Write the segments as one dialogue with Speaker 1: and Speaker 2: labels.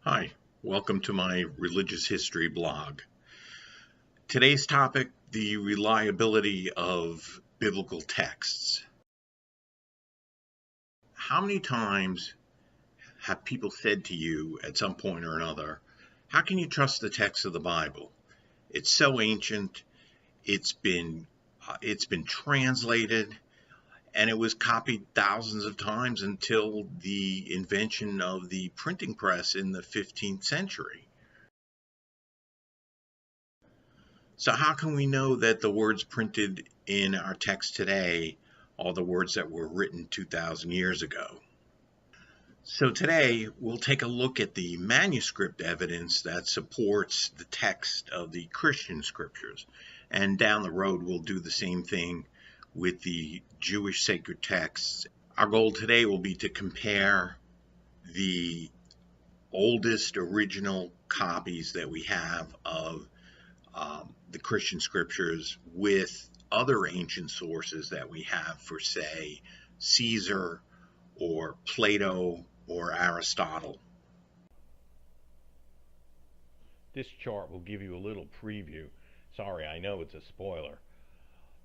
Speaker 1: Hi, welcome to my religious history blog. Today's topic, the reliability of biblical texts. How many times have people said to you at some point or another, how can you trust the text of the Bible? It's so ancient, it's been it's been translated, and it was copied thousands of times until the invention of the printing press in the 15th century. So how can we know that the words printed in our text today are the words that were written 2,000 years ago? So today we'll take a look at the manuscript evidence that supports the text of the Christian scriptures. And down the road we'll do the same thing with the Jewish sacred texts. Our goal today will be to compare the oldest original copies that we have of the Christian scriptures with other ancient sources that we have for, say, Caesar or Plato or Aristotle.
Speaker 2: This chart will give you a little preview. Sorry, I know it's a spoiler.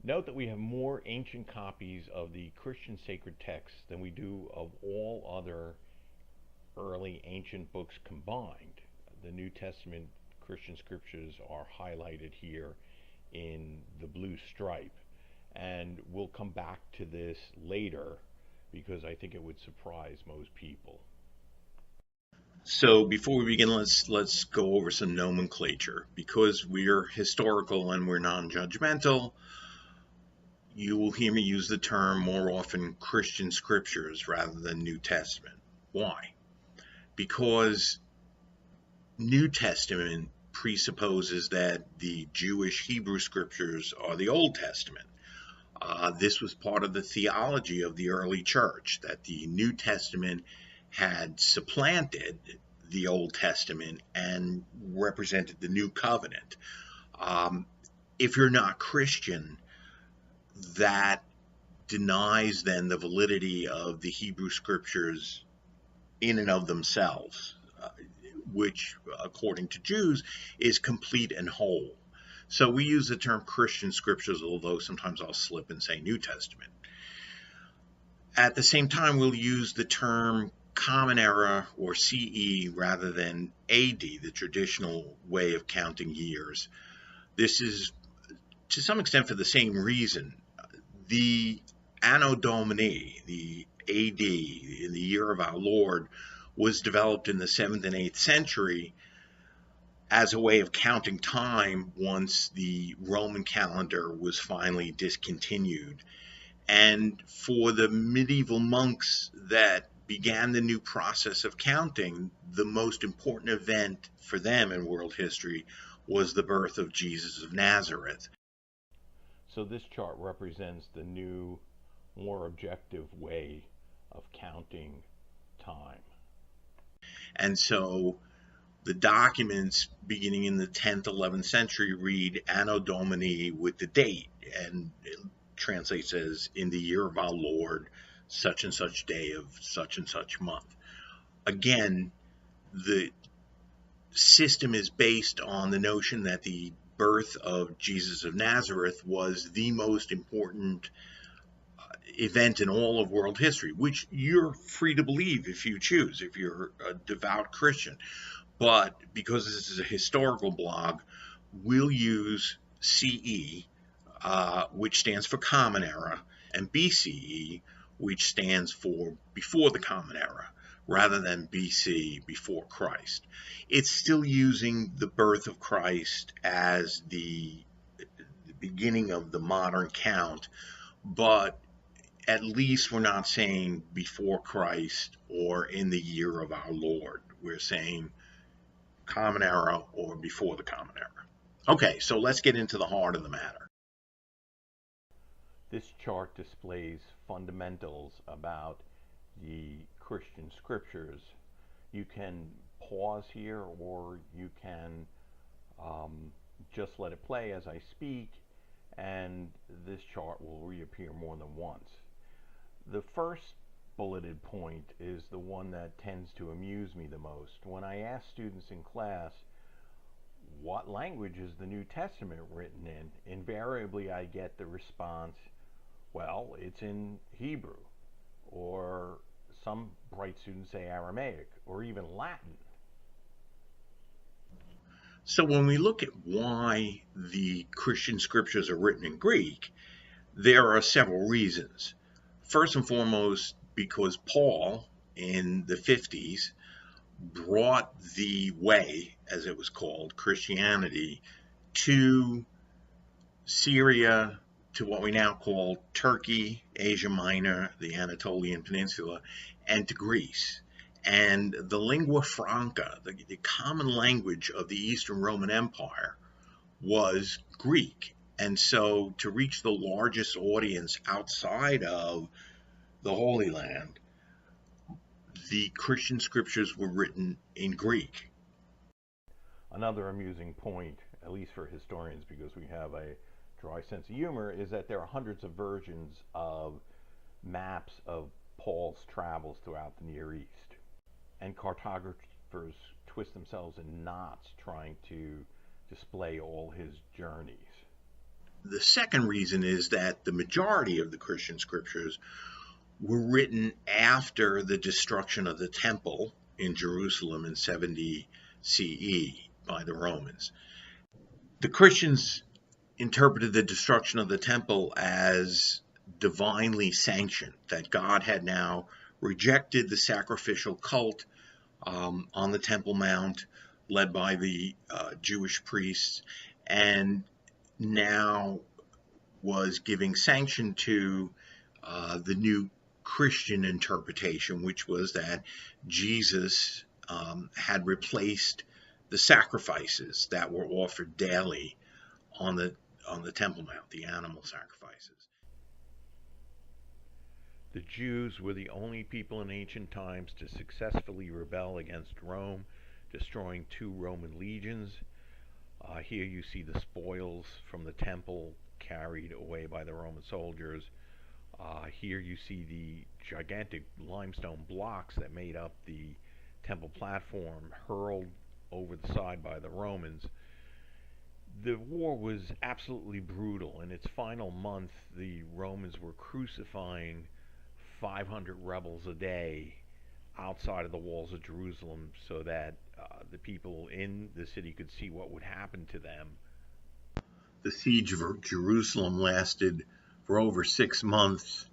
Speaker 2: Note that we have more ancient copies of the Christian sacred texts than we do of all other early ancient books combined. The New Testament Christian scriptures are highlighted here in the blue stripe. And we'll come back to this later because I think it would surprise most people.
Speaker 1: So before we begin, let's go over some nomenclature. Because we're historical and we're non-judgmental, you will hear me use the term more often Christian scriptures rather than New Testament. Why? Because New Testament presupposes that the Jewish Hebrew scriptures are the Old Testament. This was part of the theology of the early church, that the New Testament had supplanted the Old Testament and represented the New Covenant. If you're not Christian, that denies then the validity of the Hebrew scriptures in and of themselves, which, according to Jews, is complete and whole. So we use the term Christian scriptures, although sometimes I'll slip and say New Testament. At the same time, we'll use the term Common Era or CE rather than AD, the traditional way of counting years. This is to some extent for the same reason. The Anno Domini, the AD, in the year of our Lord, was developed in the 7th and 8th century as a way of counting time once the Roman calendar was finally discontinued. And for the medieval monks that began the new process of counting, the most important event for them in world history was the birth of Jesus of Nazareth.
Speaker 2: So this chart represents the new, more objective way of counting time.
Speaker 1: And so the documents beginning in the 10th, 11th century read Anno Domini with the date, and it translates as in the year of our Lord, such and such day of such and such month. Again, the system is based on the notion that the birth of Jesus of Nazareth was the most important event in all of world history, which you're free to believe if you choose, if you're a devout Christian. But because this is a historical blog, we'll use CE, which stands for Common Era, and BCE, which stands for before the Common Era, rather than BC, before Christ. It's still using the birth of Christ as the beginning of the modern count, but at least we're not saying before Christ or in the year of our Lord. We're saying Common Era or before the Common Era. Okay, so let's get into the heart of the matter.
Speaker 2: This chart displays fundamentals about the Christian scriptures. You can pause here or you can just let it play as I speak, and this chart will reappear more than once. The first bulleted point is the one that tends to amuse me the most. When I ask students in class, what language is the New Testament written in? Invariably I get the response, well, it's in Hebrew, or some bright students say Aramaic, or even Latin.
Speaker 1: So when we look at why the Christian scriptures are written in Greek, there are several reasons. First and foremost, because Paul in the 50s brought the way, as it was called, Christianity, to Syria, to what we now call Turkey, Asia Minor, the Anatolian Peninsula, and to Greece. And the lingua franca, the common language of the Eastern Roman Empire, was Greek. And so to reach the largest audience outside of the Holy Land, the Christian scriptures were written in Greek.
Speaker 2: Another amusing point, at least for historians, because we have a dry sense of humor, is that there are hundreds of versions of maps of Paul's travels throughout the Near East. And cartographers twist themselves in knots trying to display all his journeys.
Speaker 1: The second reason is that the majority of the Christian scriptures were written after the destruction of the temple in Jerusalem in 70 CE by the Romans. The Christians interpreted the destruction of the temple as divinely sanctioned, that God had now rejected the sacrificial cult on the Temple Mount led by the Jewish priests, and now was giving sanction to the new Christian interpretation, which was that Jesus had replaced the sacrifices that were offered daily on the Temple Mount, the animal sacrifices.
Speaker 2: The Jews were the only people in ancient times to successfully rebel against Rome, destroying 2 Roman legions. Here you see the spoils from the temple carried away by the Roman soldiers. Here you see the gigantic limestone blocks that made up the temple platform hurled over the side by the Romans. The war was absolutely brutal. In its final month, the Romans were crucifying 500 rebels a day outside of the walls of Jerusalem so that the people in the city could see what would happen to them.
Speaker 1: The siege of Jerusalem lasted for over 6 months.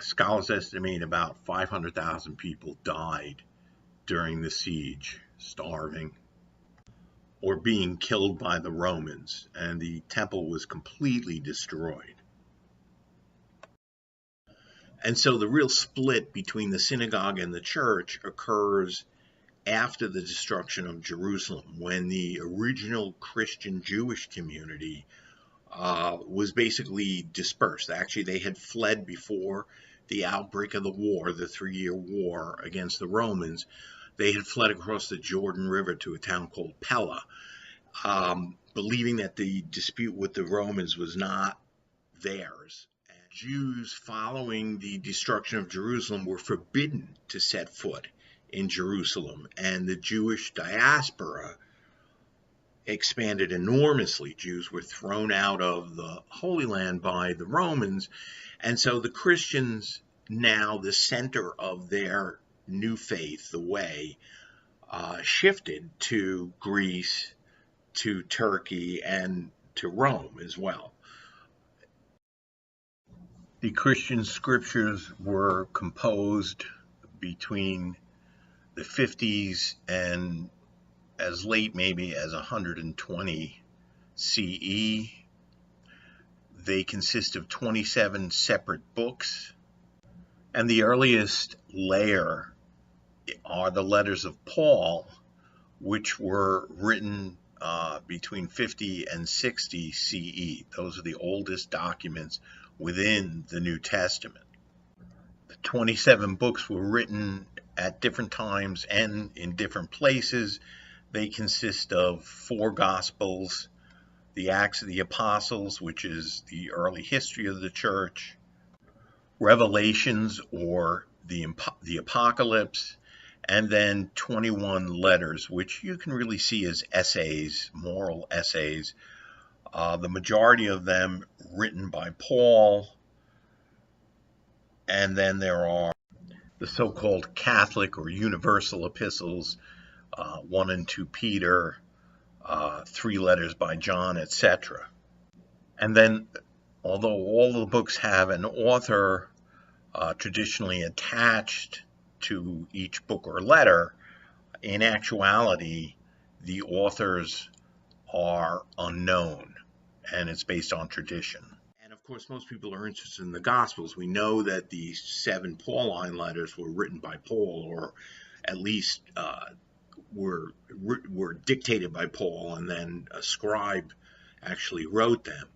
Speaker 1: Scholars estimate about 500,000 people died during the siege, starving or being killed by the Romans, and the temple was completely destroyed. And so the real split between the synagogue and the church occurs after the destruction of Jerusalem, when the original Christian Jewish community was basically dispersed. Actually, they had fled before the outbreak of the war, the 3-year war against the Romans. They had fled across the Jordan River to a town called Pella, believing that the dispute with the Romans was not theirs. Jews following the destruction of Jerusalem were forbidden to set foot in Jerusalem, and the Jewish diaspora expanded enormously. Jews were thrown out of the Holy Land by the Romans, and so the Christians, now the center of their new faith, the way, shifted to Greece, to Turkey, and to Rome as well. The Christian scriptures were composed between the 50s and as late maybe as 120 CE. They consist of 27 separate books, and the earliest layer are the letters of Paul, which were written between 50 and 60 CE. Those are the oldest documents within the New Testament. The 27 books were written at different times and in different places. They consist of 4 Gospels, the Acts of the Apostles, which is the early history of the church, Revelations, or the Apocalypse, and then 21 letters, which you can really see as essays, moral essays. The majority of them written by Paul, and then there are the so-called Catholic or universal epistles, 1 and 2 Peter, 3 letters by John, etc. And then, although all the books have an author traditionally attached to each book or letter, in actuality, the authors are unknown, and it's based on tradition. And of course, most people are interested in the Gospels. We know that the 7 Pauline letters were written by Paul, or at least were dictated by Paul, and then a scribe actually wrote them,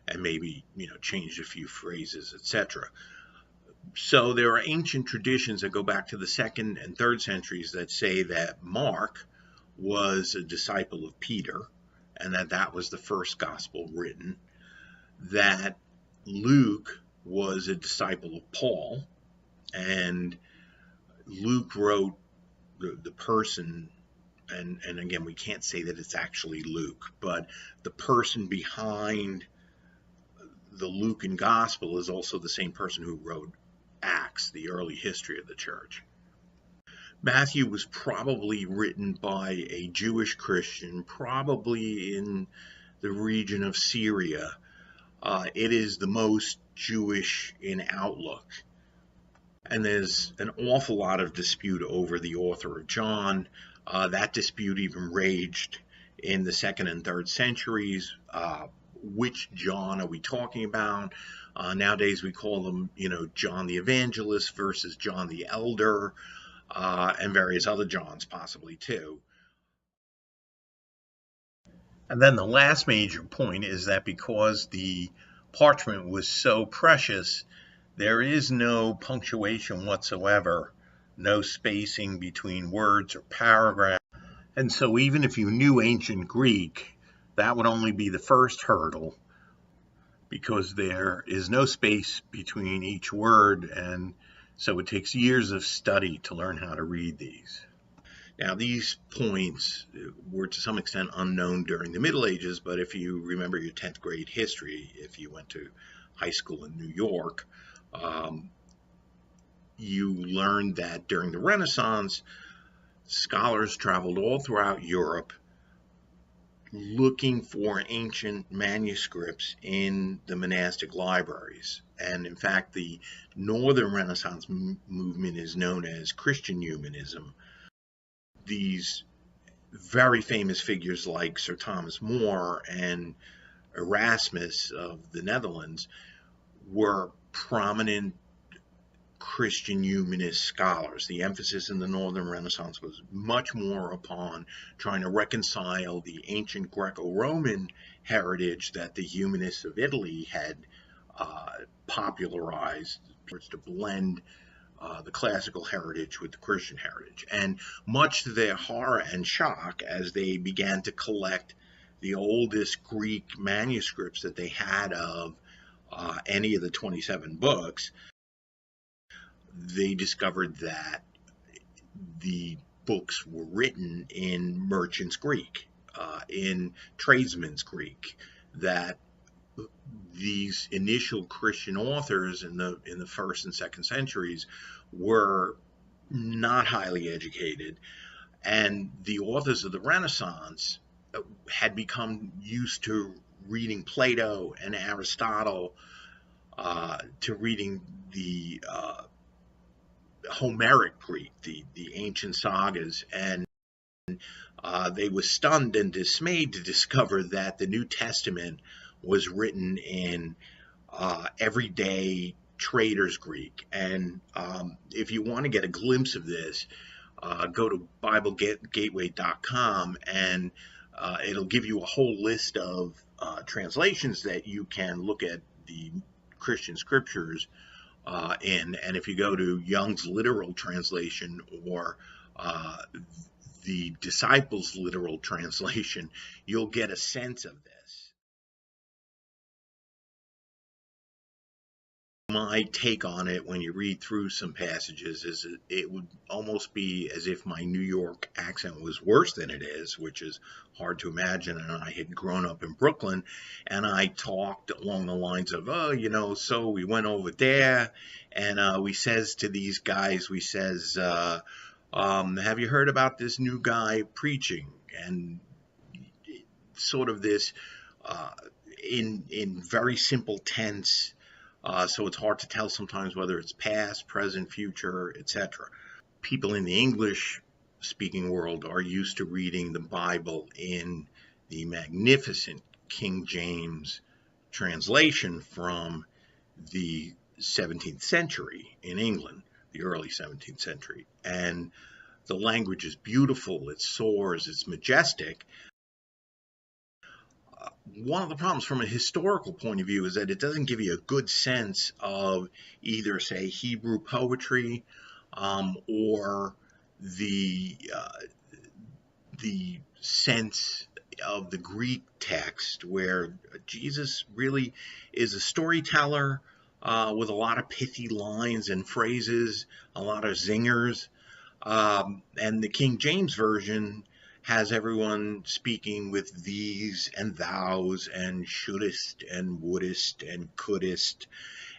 Speaker 1: and maybe changed a few phrases, etc. So there are ancient traditions that go back to the 2nd and 3rd centuries that say that Mark was a disciple of Peter, and that was the first gospel written, that Luke was a disciple of Paul, and Luke wrote the person, and again, we can't say that it's actually Luke, but the person behind the Lucan gospel is also the same person who wrote Acts, the early history of the church. Matthew was probably written by a Jewish Christian, probably in the region of Syria. It is the most Jewish in outlook. And there's an awful lot of dispute over the author of John. That dispute even raged in the 2nd and 3rd centuries. Which John are we talking about? Nowadays we call them, John the Evangelist versus John the Elder, and various other Johns possibly too. And then the last major point is that because the parchment was so precious, there is no punctuation whatsoever, no spacing between words or paragraphs. And so even if you knew ancient Greek, that would only be the first hurdle, because there is no space between each word, and so it takes years of study to learn how to read these. Now, these points were to some extent unknown during the Middle Ages, but if you remember your 10th grade history, if you went to high school in New York, you learned that during the Renaissance, scholars traveled all throughout Europe looking for ancient manuscripts in the monastic libraries. And in fact, the Northern Renaissance movement is known as Christian humanism. These very famous figures like Sir Thomas More and Erasmus of the Netherlands were prominent Christian humanist scholars. The emphasis in the Northern Renaissance was much more upon trying to reconcile the ancient Greco-Roman heritage that the humanists of Italy had popularized, to blend the classical heritage with the Christian heritage. And much to their horror and shock, as they began to collect the oldest Greek manuscripts that they had of any of the 27 books, they discovered that the books were written in merchants' Greek, in tradesmen's Greek, that these initial Christian authors in the 1st and 2nd centuries were not highly educated, and the authors of the Renaissance had become used to reading Plato and Aristotle, to reading the Homeric Greek, the ancient sagas, and they were stunned and dismayed to discover that the New Testament was written in everyday traders' Greek. And if you want to get a glimpse of this, go to BibleGateway.com, and it'll give you a whole list of translations that you can look at the Christian scriptures in. And if you go to Young's literal translation or the Disciples' literal translation, you'll get a sense of this. My take on it when you read through some passages is it would almost be as if my New York accent was worse than it is, which is hard to imagine. And I had grown up in Brooklyn, and I talked along the lines of, oh, so we went over there, and we says to these guys, we says, have you heard about this new guy preaching? And sort of this uh, in very simple tense, so it's hard to tell sometimes whether it's past, present, future, etc. People in the English speaking world are used to reading the Bible in the magnificent King James translation from the 17th century in England, the early 17th century. And the language is beautiful, it soars, it's majestic. One of the problems from a historical point of view is that it doesn't give you a good sense of either, say, Hebrew poetry, or the sense of the Greek text, where Jesus really is a storyteller with a lot of pithy lines and phrases, a lot of zingers. And the King James Version has everyone speaking with these and thous and shouldest and wouldest and couldest.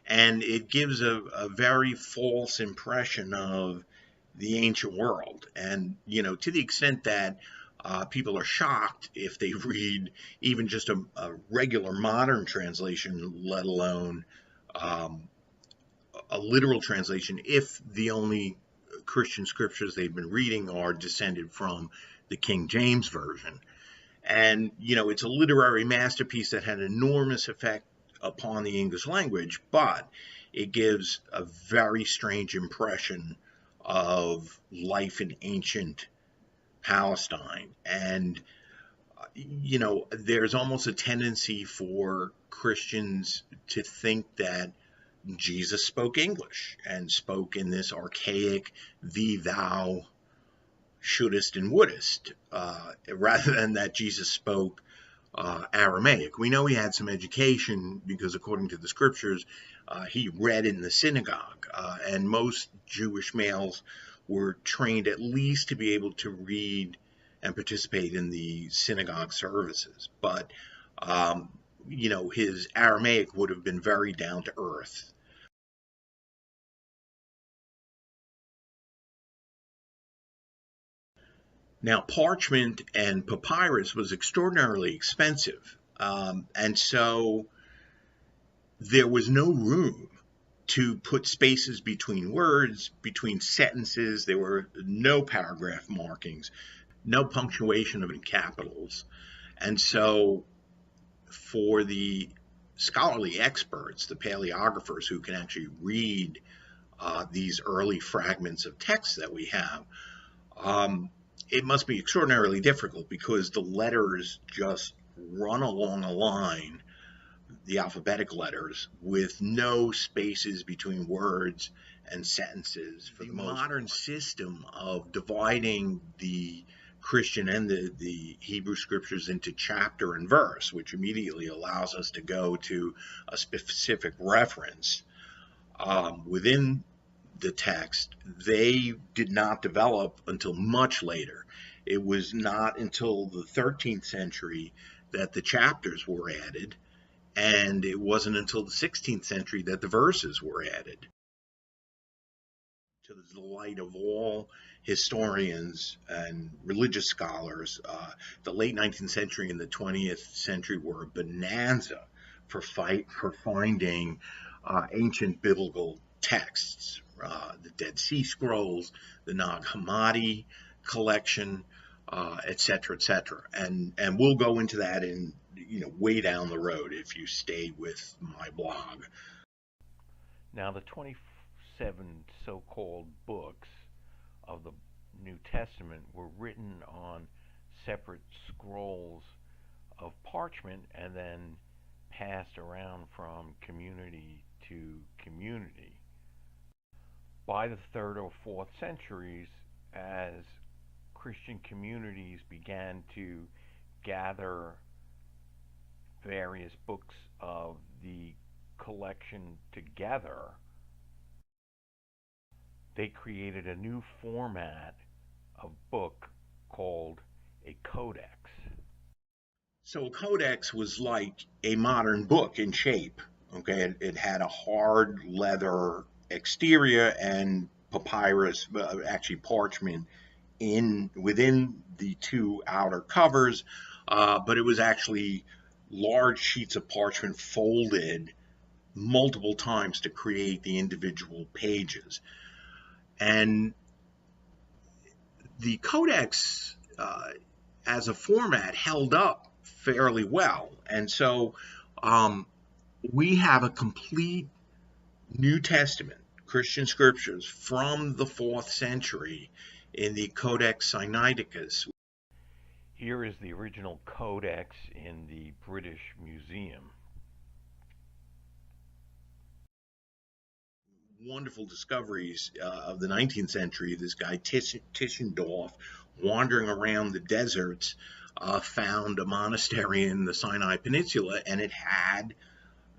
Speaker 1: And it gives a very false impression of the ancient world. And, to the extent that people are shocked if they read even just a regular modern translation, let alone a literal translation, if the only Christian scriptures they've been reading are descended from the King James Version. And, it's a literary masterpiece that had an enormous effect upon the English language, but it gives a very strange impression of life in ancient Palestine. And, there's almost a tendency for Christians to think that Jesus spoke English and spoke in this archaic thee, thou, shouldest, and wouldest, rather than that Jesus spoke Aramaic. We know he had some education because, according to the scriptures, he read in the synagogue, and most Jewish males were trained at least to be able to read and participate in the synagogue services. But, his Aramaic would have been very down to earth. Now, parchment and papyrus was extraordinarily expensive, and so there was no room to put spaces between words, between sentences. There were no paragraph markings, no punctuation of in capitals. And so for the scholarly experts, the paleographers who can actually read these early fragments of text that we have, it must be extraordinarily difficult because the letters just run along a line, the alphabetic letters, with no spaces between words and sentences. For the modern system of dividing the Christian and the Hebrew scriptures into chapter and verse, which immediately allows us to go to a specific reference within the text, they did not develop until much later. It was not until the 13th century that the chapters were added, and it wasn't until the 16th century that the verses were added. To the delight of all historians and religious scholars, the late 19th century and the 20th century were a bonanza for finding ancient biblical texts. The Dead Sea Scrolls, the Nag Hammadi collection, etc., etc. And we'll go into that in way down the road if you stay with my blog.
Speaker 2: Now, the 27 so-called books of the New Testament were written on separate scrolls of parchment and then passed around from community to community. By the 3rd or 4th centuries, as Christian communities began to gather various books of the collection together, they created a new format of book called a codex.
Speaker 1: So a codex was like a modern book in shape. Okay, it had a hard leather exterior and papyrus, actually parchment, in within the two outer covers, but it was actually large sheets of parchment folded multiple times to create the individual pages. And the codex, as a format, held up fairly well. And so um, we have a complete New Testament, Christian scriptures from the 4th century in the Codex Sinaiticus.
Speaker 2: Here is the original codex in the British Museum.
Speaker 1: Wonderful discoveries of the 19th century. This guy Tischendorf, wandering around the deserts, found a monastery in the Sinai Peninsula, and it had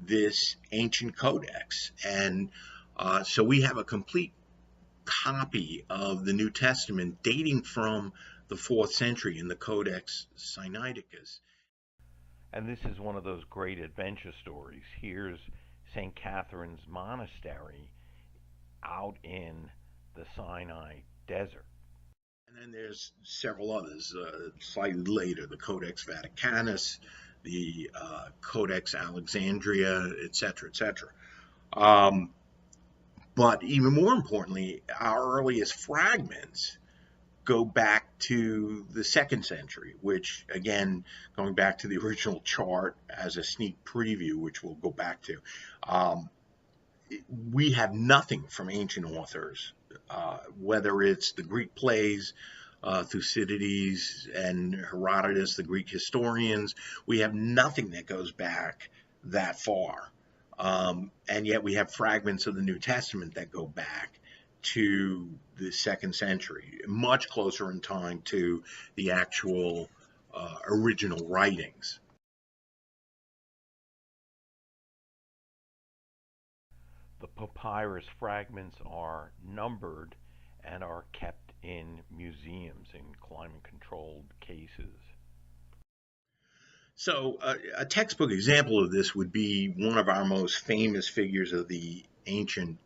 Speaker 1: this ancient codex. And so we have a complete copy of the New Testament dating from the 4th century in the Codex Sinaiticus.
Speaker 2: And this is one of those great adventure stories. Here's St. Catherine's Monastery out in the Sinai desert.
Speaker 1: And then there's several others slightly later, the Codex Vaticanus, the Codex Alexandria, etc., etc. But even more importantly, our earliest fragments go back to the 2nd century, which, again, going back to the original chart as a sneak preview, which we'll go back to, we have nothing from ancient authors, whether it's the Greek plays, Thucydides and Herodotus, the Greek historians. We have nothing that goes back that far. And yet we have fragments of the New Testament that go back to the 2nd century, much closer in time to the actual original writings.
Speaker 2: The papyrus fragments are numbered and are kept in museums in climate-controlled cases.
Speaker 1: So a textbook example of this would be one of our most famous figures of the ancient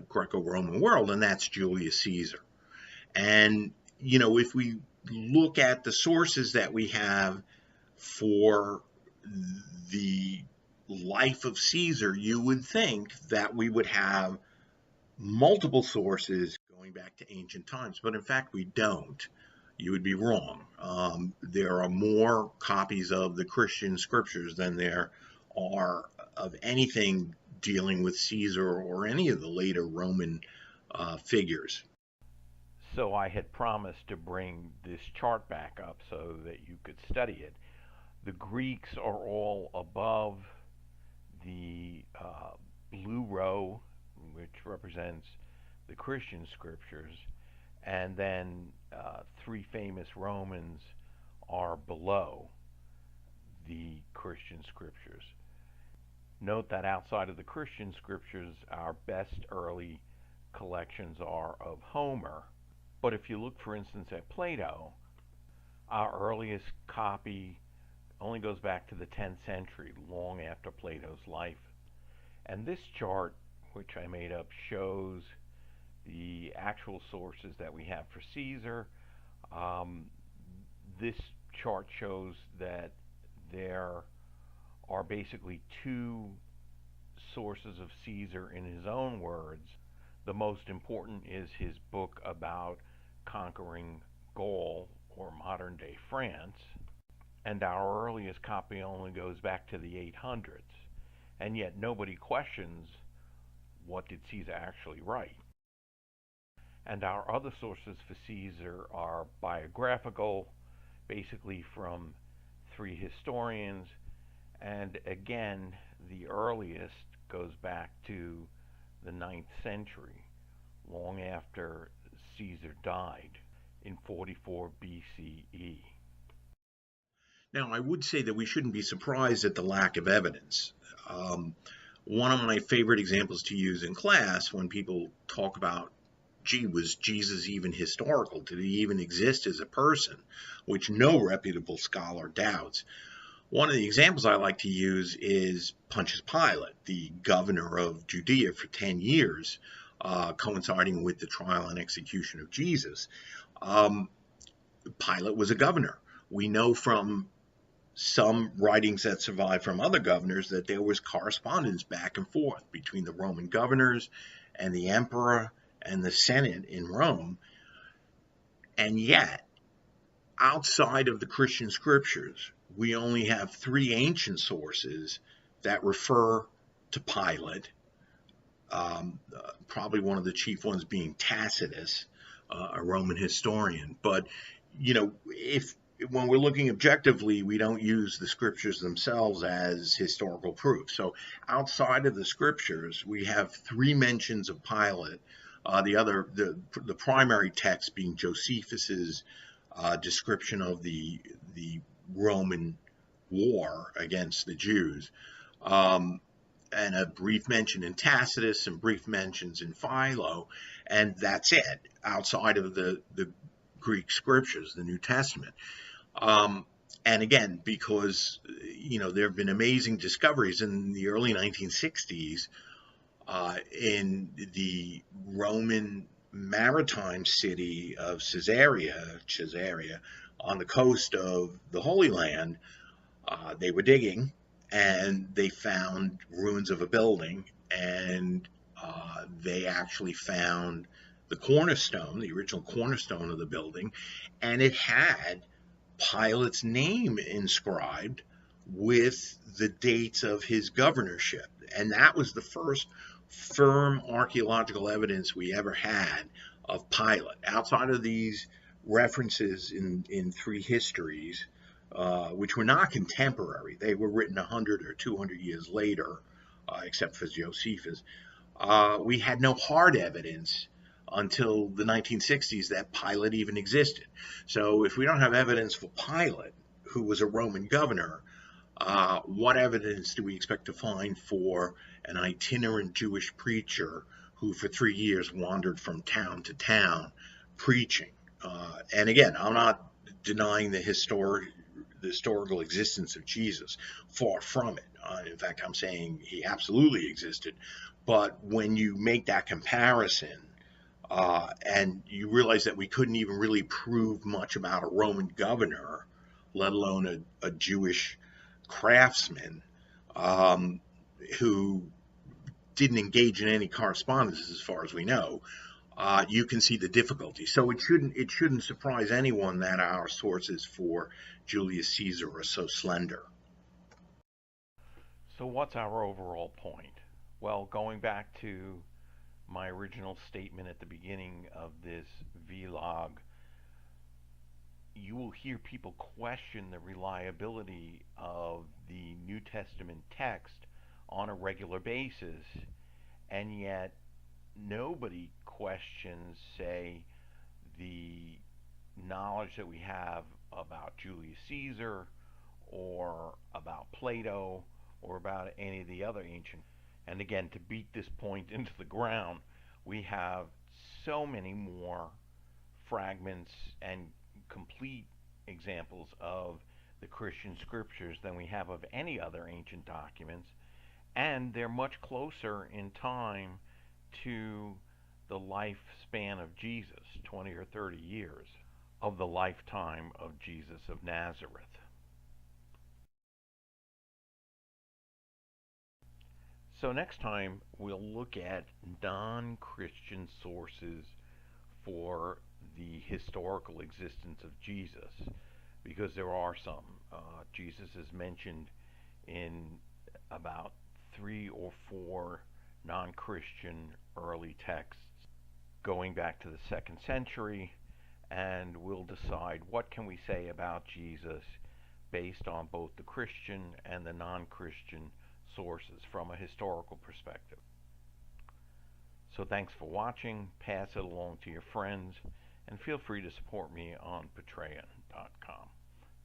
Speaker 1: Greco-Roman world, and that's Julius Caesar. And, you know, if we look at the sources that we have for the life of Caesar, you would think that we would have multiple sources going back to ancient times, but in fact we don't. You would be wrong. There are more copies of the Christian scriptures than there are of anything dealing with Caesar or any of the later Roman figures.
Speaker 2: So I had promised to bring this chart back up so that you could study it. The Greeks are all above the blue row, which represents the Christian scriptures, and then 3 famous Romans are below the Christian scriptures. Note that outside of the Christian scriptures, our best early collections are of Homer. But if you look, for instance, at Plato, our earliest copy only goes back to the 10th century, long after Plato's life. And this chart, which I made up, shows the actual sources that we have for Caesar. This chart shows that there are basically 2 sources of Caesar in his own words. The most important is his book about conquering Gaul, or modern-day France, and our earliest copy only goes back to the 800s, and yet nobody questions what did Caesar actually write. And our other sources for Caesar are biographical, basically from 3 historians, and again, the earliest goes back to the 9th century, long after Caesar died in 44 BCE.
Speaker 1: Now, I would say that we shouldn't be surprised at the lack of evidence. One of my favorite examples to use in class when people talk about, gee, was Jesus even historical? Did he even exist as a person? Which no reputable scholar doubts. One of the examples I like to use is Pontius Pilate, the governor of Judea for 10 years, coinciding with the trial and execution of Jesus. Pilate was a governor. We know from some writings that survive from other governors that there was correspondence back and forth between the Roman governors and the emperor and the Senate in Rome. And yet, outside of the Christian scriptures, we only have three ancient sources that refer to Pilate. Probably one of the chief ones being Tacitus, a Roman historian. But, if when we're looking objectively, we don't use the scriptures themselves as historical proof. So outside of the scriptures, we have three mentions of Pilate. The primary text being Josephus's description of the Roman war against the Jews, and a brief mention in Tacitus and brief mentions in Philo, and that's it outside of the Greek scriptures, the New Testament. And again, because there have been amazing discoveries in the early 1960s in the Roman maritime city of Caesarea, on the coast of the Holy Land. They were digging, and they found ruins of a building, and they actually found the cornerstone, the original cornerstone of the building, and it had Pilate's name inscribed with the dates of his governorship. And that was the first firm archaeological evidence we ever had of Pilate. Outside of these references in three histories, which were not contemporary, they were written 100 or 200 years later, except for Josephus, we had no hard evidence until the 1960s that Pilate even existed. So if we don't have evidence for Pilate, who was a Roman governor, what evidence do we expect to find for an itinerant Jewish preacher who for 3 years wandered from town to town preaching? And again, I'm not denying the historical existence of Jesus. Far from it. In fact, I'm saying he absolutely existed. But when you make that comparison, and you realize that we couldn't even really prove much about a Roman governor, let alone a Jewish craftsman, who didn't engage in any correspondence as far as we know, you can see the difficulty. So it shouldn't surprise anyone that our sources for Julius Caesar are so slender.
Speaker 2: So, what's our overall point? Well, going back to my original statement at the beginning of this vlog, you will hear people question the reliability of the New Testament text on a regular basis, and yet nobody questions, say, the knowledge that we have about Julius Caesar or about Plato or about any of the other ancient. And again, to beat this point into the ground, we have so many more fragments and complete examples of the Christian scriptures than we have of any other ancient documents, and they're much closer in time to the lifespan of Jesus, 20 or 30 years of the lifetime of Jesus of Nazareth. So next time we'll look at non-Christian sources for the historical existence of Jesus, because there are some. Jesus is mentioned in about 3 or 4 non-Christian early texts going back to the 2nd century, and we'll decide what can we say about Jesus based on both the Christian and the non-Christian sources from a historical perspective. So thanks for watching, pass it along to your friends, and feel free to support me on Patreon.com.